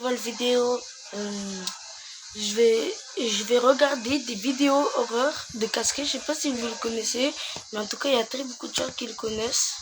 nouvelle vidéo. Je vais regarder des vidéos horreur de Casquet. Je sais pas si vous le connaissez, mais en tout cas, il y a très beaucoup de gens qui le connaissent.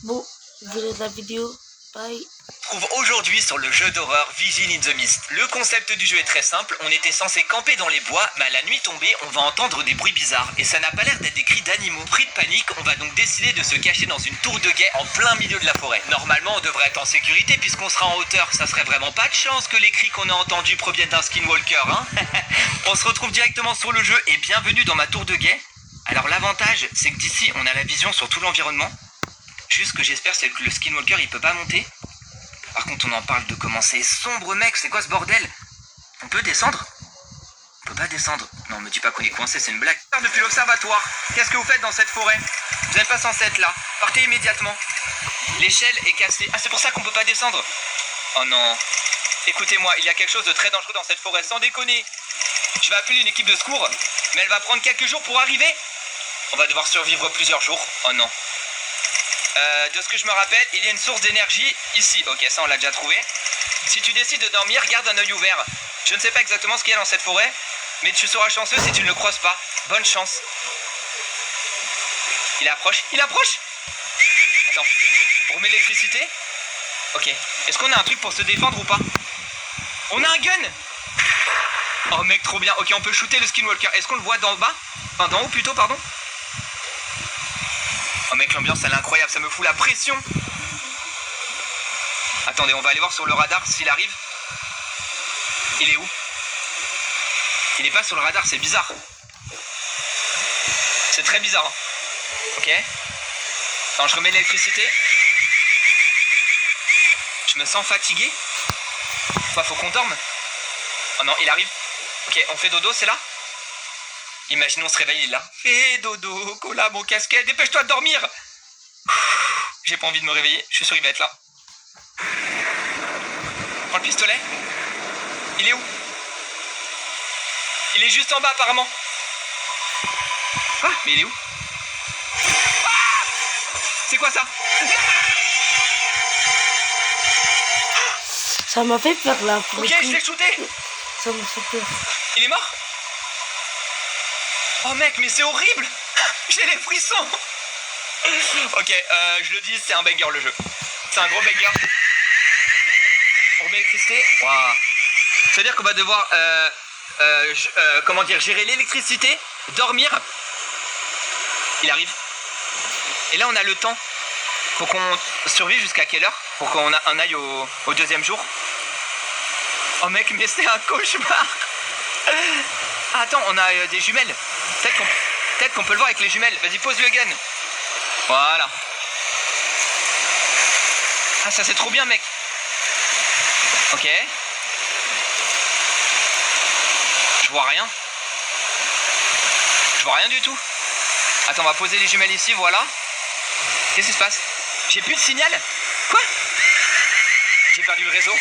Bon, vous verrez la vidéo. Bye. On se trouve aujourd'hui sur le jeu d'horreur Vigil in the Mist. Le concept du jeu est très simple, on était censé camper dans les bois, mais à la nuit tombée, on va entendre des bruits bizarres. Et ça n'a pas l'air d'être des cris d'animaux. Pris de panique, on va donc décider de se cacher dans une tour de guet en plein milieu de la forêt. Normalement, on devrait être en sécurité puisqu'on sera en hauteur. Ça serait vraiment pas de chance que les cris qu'on a entendus proviennent d'un skinwalker, hein. On se retrouve directement sur le jeu et bienvenue dans ma tour de guet. Alors l'avantage, c'est que d'ici, on a la vision sur tout l'environnement. Juste ce que j'espère, c'est que le skinwalker, il peut pas monter. Par contre, on en parle de comment c'est sombre, mec. C'est quoi ce bordel? On peut descendre? On peut pas descendre. Non, me dis pas qu'on est coincé, c'est une blague. Depuis l'observatoire, qu'est-ce que vous faites dans cette forêt? Vous n'êtes pas censé être là. Partez immédiatement. L'échelle est cassée. Ah, c'est pour ça qu'on peut pas descendre. Oh non. Écoutez-moi, il y a quelque chose de très dangereux dans cette forêt, sans déconner. Je vais appeler une équipe de secours, mais elle va prendre quelques jours pour arriver. On va devoir survivre plusieurs jours. Oh non. De ce que je me rappelle, il y a une source d'énergie ici. Ok, ça on l'a déjà trouvé. Si tu décides de dormir, garde un œil ouvert. Je ne sais pas exactement ce qu'il y a dans cette forêt, mais tu seras chanceux si tu ne le croises pas. Bonne chance. Il approche. Il approche. Attends, on remet l'électricité. Ok. Est-ce qu'on a un truc pour se défendre ou pas? On a un gun. Oh mec, trop bien. Ok, on peut shooter le skinwalker. Est-ce qu'on le voit d'en bas? Enfin, d'en haut plutôt, pardon. Oh mec, l'ambiance elle est incroyable, ça me fout la pression. Attendez, on va aller voir sur le radar s'il arrive. Il est où? Il est pas sur le radar, c'est bizarre. C'est très bizarre, hein. Ok. Attends, je remets l'électricité. Je me sens fatigué. Quoi, faut qu'on dorme? Oh non, il arrive. Ok, on fait dodo, c'est là? Imaginons on se réveille, il est là. Fais dodo, Cola, mon casquet, dépêche-toi de dormir. J'ai pas envie de me réveiller, je suis sûr il va être là. Prends le pistolet. Il est où? Il est juste en bas apparemment. Ah, mais il est où? Ah, c'est quoi ça? Ça m'a fait peur là. Ok, je l'ai shooté. Ça m'a fait peur. Il est mort? Oh mec, mais c'est horrible. J'ai les frissons. Ok, je le dis, c'est un banger le jeu. C'est un gros banger. On remet l'électricité. Waouh. C'est-à-dire qu'on va devoir comment dire, gérer l'électricité, dormir. Il arrive. Et là on a le temps. Faut qu'on survive jusqu'à quelle heure? Pour qu'on a un œil au deuxième jour. Oh mec, mais c'est un cauchemar. Ah, attends, on a des jumelles. Peut-être qu'on peut le voir avec les jumelles. Vas-y, pose le gun. Voilà. Ah, ça c'est trop bien, mec. Ok. Je vois rien. Je vois rien du tout. Attends, on va poser les jumelles ici, voilà. Qu'est-ce qui se passe? J'ai plus de signal? Quoi? J'ai perdu le réseau?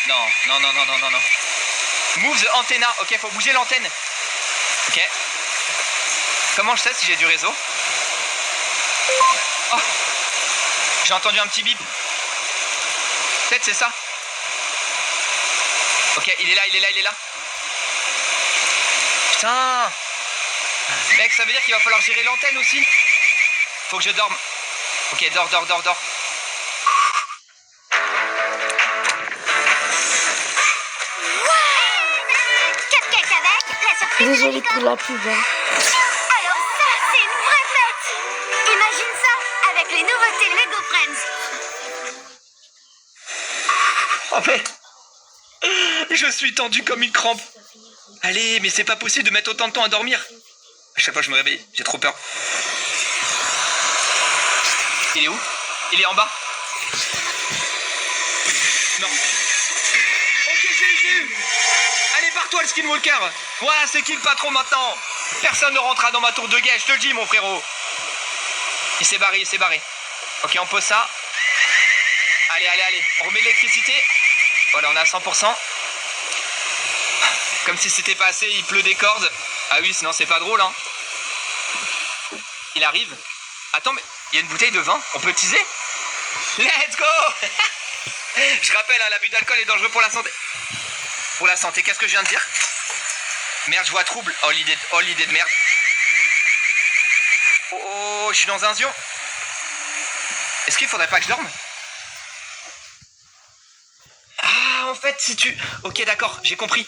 Non, non, non, non, non, non, non. Move the antenna. Ok, faut bouger l'antenne. Ok. Comment je sais si j'ai du réseau? Oh, j'ai entendu un petit bip. Peut-être c'est ça. Ok, il est là, il est là, il est là. Putain. Mec, ça veut dire qu'il va falloir gérer l'antenne aussi. Faut que je dorme. Ok, dors, dors, dors, dors. Désolé pour la pub. Hein. Alors ça, c'est une vraie fête. Imagine ça avec les nouveautés Lego Friends. Oh mais... Je suis tendu comme une crampe. Allez, mais c'est pas possible de mettre autant de temps à dormir. À chaque fois je me réveille, j'ai trop peur. Il est où? Il est en bas? Non. Ok, j'ai eu. Allez, barre-toi le skinwalker. Voilà, c'est qui le patron maintenant? Personne ne rentrera dans ma tour de guet, je te le dis mon frérot. Il s'est barré, il s'est barré. Ok, on pose ça. Allez, allez, allez. On remet l'électricité. Voilà, on est à 100%. Comme si c'était pas assez, il pleut des cordes. Ah oui, sinon c'est pas drôle, hein. Il arrive. Attends, mais il y a une bouteille de vin. On peut teaser? Let's go. Je rappelle, hein, l'abus d'alcool est dangereux pour la santé. Pour la santé, qu'est-ce que je viens de dire? Merde, je vois trouble. Oh, l'idée de merde. Oh, je suis dans un zion. Est-ce qu'il faudrait pas que je dorme? Ah, en fait, si tu... Ok, d'accord, j'ai compris.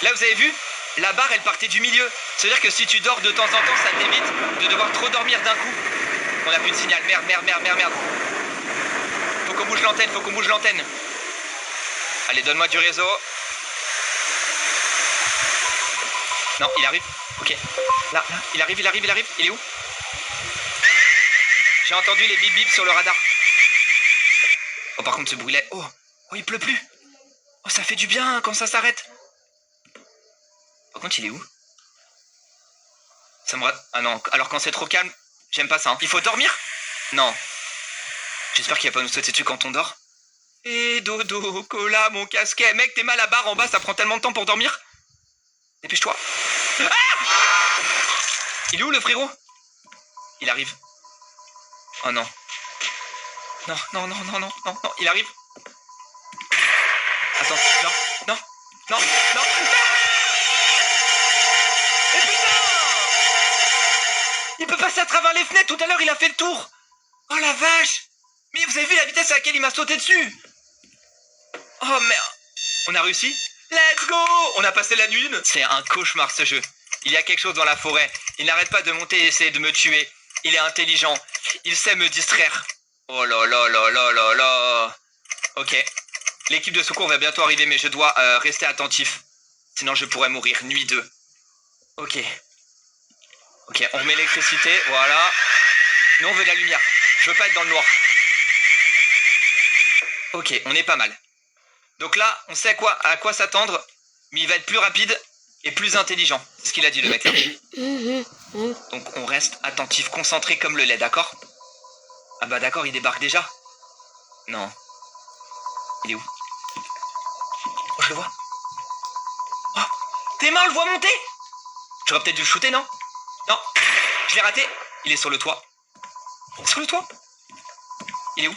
Là, vous avez vu? La barre, elle partait du milieu. C'est-à-dire que si tu dors de temps en temps, ça t'évite de devoir trop dormir d'un coup. On a plus de signal. Merde. Faut qu'on bouge l'antenne, Allez, donne-moi du réseau. Non, il arrive. Ok. Là, il arrive. Il est où? J'ai entendu les bip bip sur le radar. Oh, par contre, ce bruit-là... Oh, il pleut plus. Oh, ça fait du bien quand ça s'arrête. Par contre, il est où? Ça me... Ah non, alors quand c'est trop calme, j'aime pas ça. Hein. Il faut dormir? Non. J'espère qu'il va pas nous sauter dessus quand on dort. Et dodo, cola, mon casquet. Mec, t'es mal à barre en bas, ça prend tellement de temps pour dormir. Dépêche-toi. Ah! Il est où le frérot? Il arrive. Oh non. Non, il arrive. Attends, non. Mais putain! Il peut passer à travers les fenêtres, tout à l'heure il a fait le tour. Oh la vache! Mais vous avez vu la vitesse à laquelle il m'a sauté dessus? Oh merde! On a réussi? Let's go! On a passé la nuit. C'est un cauchemar ce jeu. Il y a quelque chose dans la forêt. Il n'arrête pas de monter et essayer de me tuer. Il est intelligent. Il sait me distraire. Oh là. Ok. L'équipe de secours va bientôt arriver, mais je dois rester attentif. Sinon je pourrais mourir. Nuit 2. Ok, on remet l'électricité. Voilà. Nous on veut de la lumière. Je veux pas être dans le noir. Ok, on est pas mal. Donc là, on sait à quoi s'attendre. Mais il va être plus rapide et plus intelligent. C'est ce qu'il a dit le mec là. Donc on reste attentif, concentré comme le lait, d'accord? Ah bah d'accord, il débarque déjà. Non. Il est où? Oh, je le vois. Oh, tes mains, on le voit monter. J'aurais peut-être dû le shooter, non? Non, je l'ai raté. Il est sur le toit. Sur le toit? Il est où?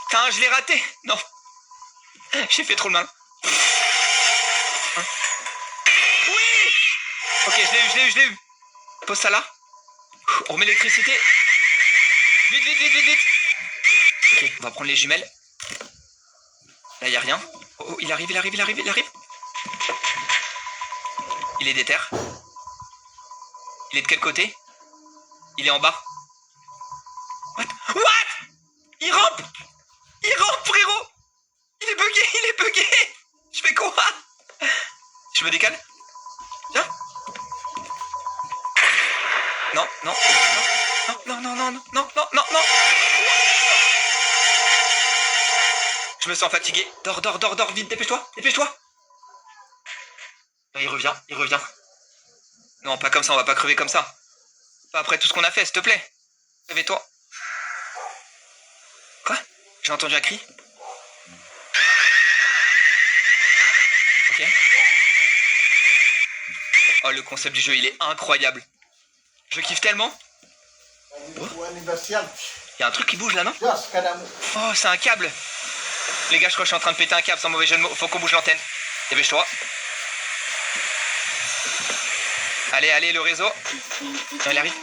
Putain, je l'ai raté. Non. J'ai fait trop le mal. Hein? Oui! Ok, je l'ai eu. Pose ça là. On remet l'électricité. Vite. Ok, on va prendre les jumelles. Là, il n'y a rien. Oh, il arrive. Il est déter. Il est de quel côté? Il est en bas. What? Il rampe, frérot. Il est bugué. Je fais quoi? Je me décale. Viens. Non. Je me sens fatigué. Dors, vite, dépêche-toi. Il revient. Non, pas comme ça, on va pas crever comme ça. Pas après tout ce qu'on a fait, s'il te plaît. Réveille-toi. Quoi? J'ai entendu un cri. Ok. Oh, le concept du jeu, il est incroyable. Je kiffe tellement. Oh. Il y a un truc qui bouge là, non? Oh, c'est un câble. Les gars, je crois que je suis en train de péter un câble sans mauvais jeu de mots. Faut qu'on bouge l'antenne. Dépêche-toi. Allez, le réseau. Non, il arrive.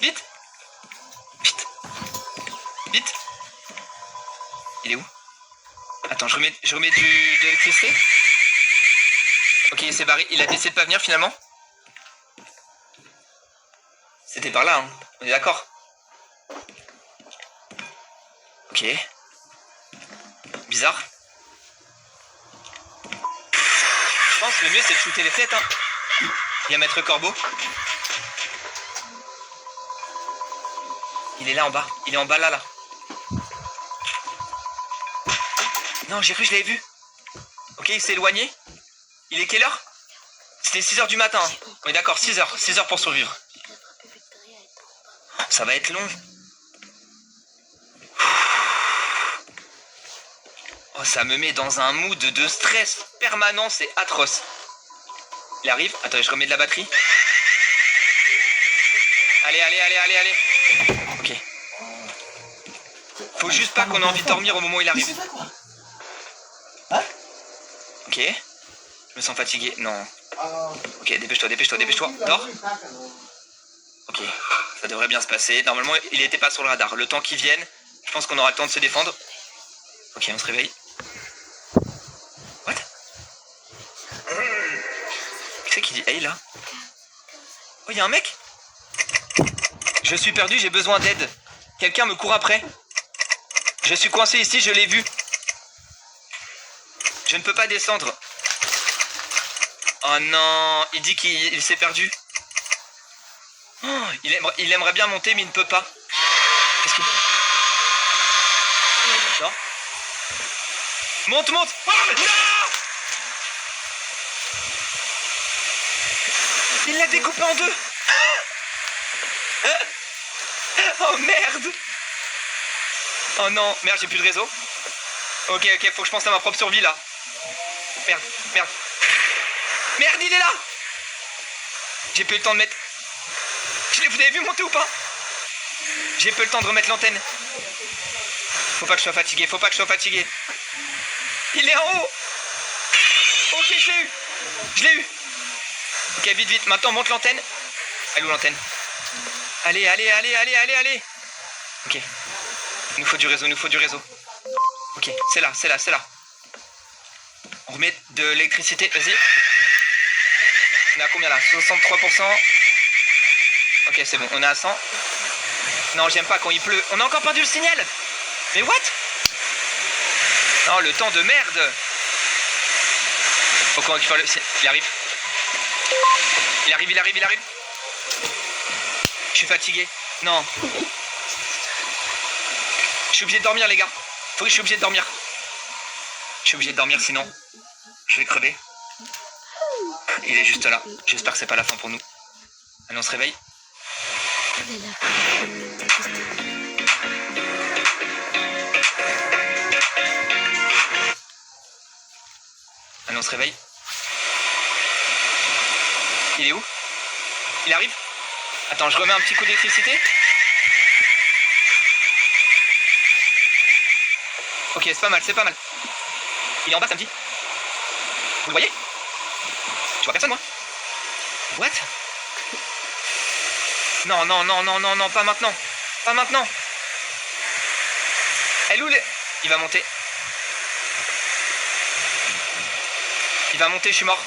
Vite. Il est où? Attends, je remets de l'électricité. Ok, il s'est barré. Il a décidé de pas venir finalement. C'était par là, hein. On est d'accord. Ok. Bizarre. Je pense que le mieux c'est de shooter les têtes, hein. Il y a Maître Corbeau. Il est là en bas. Il est en bas là. Non, j'ai cru que je l'avais vu. Ok, il s'est éloigné. Il est quelle heure? C'était 6h du matin. Hein. On est d'accord, 6h. 6h pour survivre. Ça va être long. Oh, ça me met dans un mood de stress permanent, c'est atroce. Il arrive. Attends, je remets de la batterie. Allez. Ok. Faut juste pas qu'on ait envie de dormir au moment où il arrive. Ok. Je me sens fatigué. Non. Ok, dépêche-toi, dépêche-toi, dépêche-toi. Dors. Ok. Ça devrait bien se passer. Normalement, il était pas sur le radar. Le temps qu'il vienne, je pense qu'on aura le temps de se défendre. Ok, on se réveille. What? Qui c'est qui dit hey là? Oh, il y a un mec? Je suis perdu, j'ai besoin d'aide. Quelqu'un me court après. Je suis coincé ici, je l'ai vu. Je ne peux pas descendre. Oh non, il dit qu'il s'est perdu. Oh, il aimerait bien monter, mais il ne peut pas. Qu'est-ce qu'il... Non. Monte, monte. Non! Il l'a découpé en deux. Oh merde. Oh non, merde, j'ai plus de réseau. Ok, faut que je pense à ma propre survie là. Merde, merde. Merde, il est là. J'ai pas eu le temps de mettre... Vous avez vu monter ou pas? J'ai pas eu le temps de remettre l'antenne. Faut pas que je sois fatigué, faut pas que je sois fatigué. Il est en haut. Ok, je l'ai eu. Je l'ai eu. Ok, vite, vite. Maintenant, monte l'antenne. Elle est où l'antenne? Allez, allez, allez, allez, allez, allez. Ok. Il nous faut du réseau, il nous faut du réseau. Ok, c'est là, c'est là, c'est là. On remet de l'électricité, vas-y. On est à combien là? 63%. Ok, c'est bon, on est à 100. Non, j'aime pas quand il pleut. On a encore perdu le signal. Mais what? Non, le temps de merde. Faut qu'on récupère le... Il arrive. Il arrive, il arrive, il arrive. Je suis fatigué. Non. Je suis obligé de dormir, les gars. Je suis obligé de dormir. Je suis obligé de dormir, sinon je vais crever. Il est juste là. J'espère que c'est pas la fin pour nous. Allez, on se réveille. Allez, on se réveille. Il est où? Il arrive? Attends, je remets un petit coup d'électricité. Ok, c'est pas mal, c'est pas mal. Il est en bas, samedi. Vous le voyez? Je vois personne, moi. What? Non, non, non, non, non, non, pas maintenant. Pas maintenant. Elle est où les... Il va monter. Il va monter, je suis mort.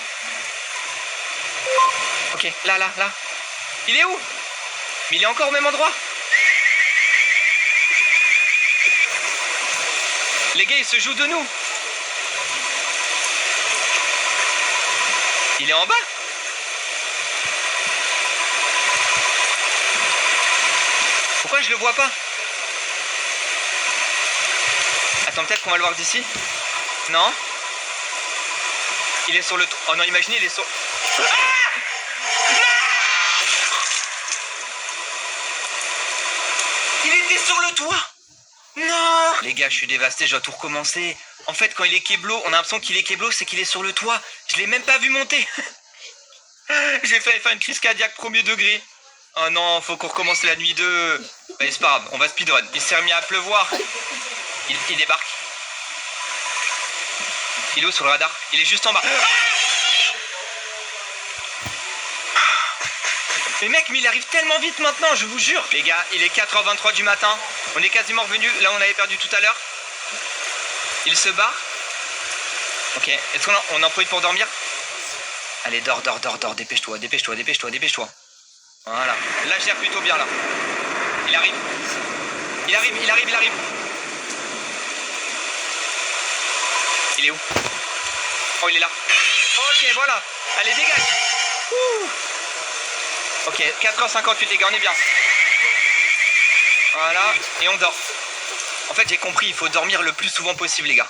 Ok, là, là, là. Il est où? Mais il est encore au même endroit. Les gars, ils se jouent de nous. Il est en bas. Pourquoi je le vois pas? Attends, peut-être qu'on va le voir d'ici. Non. Il est sur le... Oh non, imaginez, il est sur... Ah! Il était sur le toit. Non. Les gars, je suis dévasté, je dois tout recommencer. En fait, quand il est kéblo, on a l'impression qu'il est kéblo, c'est qu'il est sur le toit. Je l'ai même pas vu monter. J'ai failli faire une crise cardiaque premier degré. Oh non, faut qu'on recommence la nuit 2. Bah, c'est pas grave, on va speedrun. Il s'est remis à pleuvoir. Il débarque. Il est où sur le radar? Il est juste en bas. Mais mec, mais il arrive tellement vite maintenant, je vous jure. Les gars, il est 4h23 du matin. On est quasiment revenu là où on avait perdu tout à l'heure. Il se barre. Ok, est-ce qu'on en profite pour dormir? Allez, dors, dors, dors, dors, dépêche-toi, dépêche-toi, dépêche-toi, dépêche-toi. Voilà, là je gère plutôt bien là. Il arrive. Il arrive, il arrive, il arrive. Il est où? Oh, il est là. Ok, voilà. Allez, dégage. Ouh. Ok, 4h58 les gars, on est bien. Voilà, et on dort. En fait, j'ai compris, il faut dormir le plus souvent possible les gars.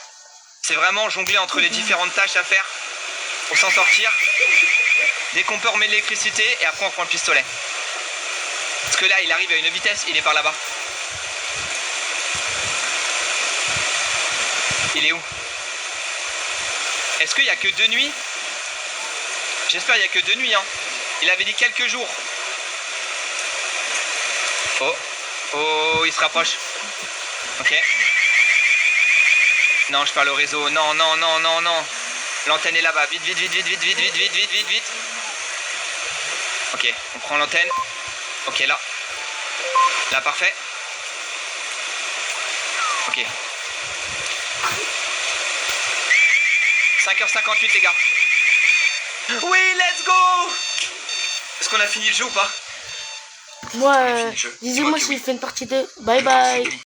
C'est vraiment jongler entre les différentes tâches à faire pour s'en sortir. Dès qu'on peut, on remet de l'électricité et après on prend le pistolet. Parce que là, il arrive à une vitesse, il est par là-bas. Il est où? Est-ce qu'il n'y a que 2 nuits? J'espère qu'il n'y a que 2 nuits, hein. Il avait dit quelques jours. Oh, oh, il se rapproche. Ok. Non, je perds le réseau. Non, non, non, non, non. L'antenne est là-bas. Vite, vite, vite, vite, vite, vite, vite, vite, vite, vite, vite. Ok, on prend l'antenne. Ok, là. Là, parfait. Ok. 5h58 les gars. Oui, let's go. Est-ce qu'on a fini le jeu ou pas? Moi, On a fini le jeu. disez-moi Dis-moi que s'il oui. fait une partie de... Bye bye.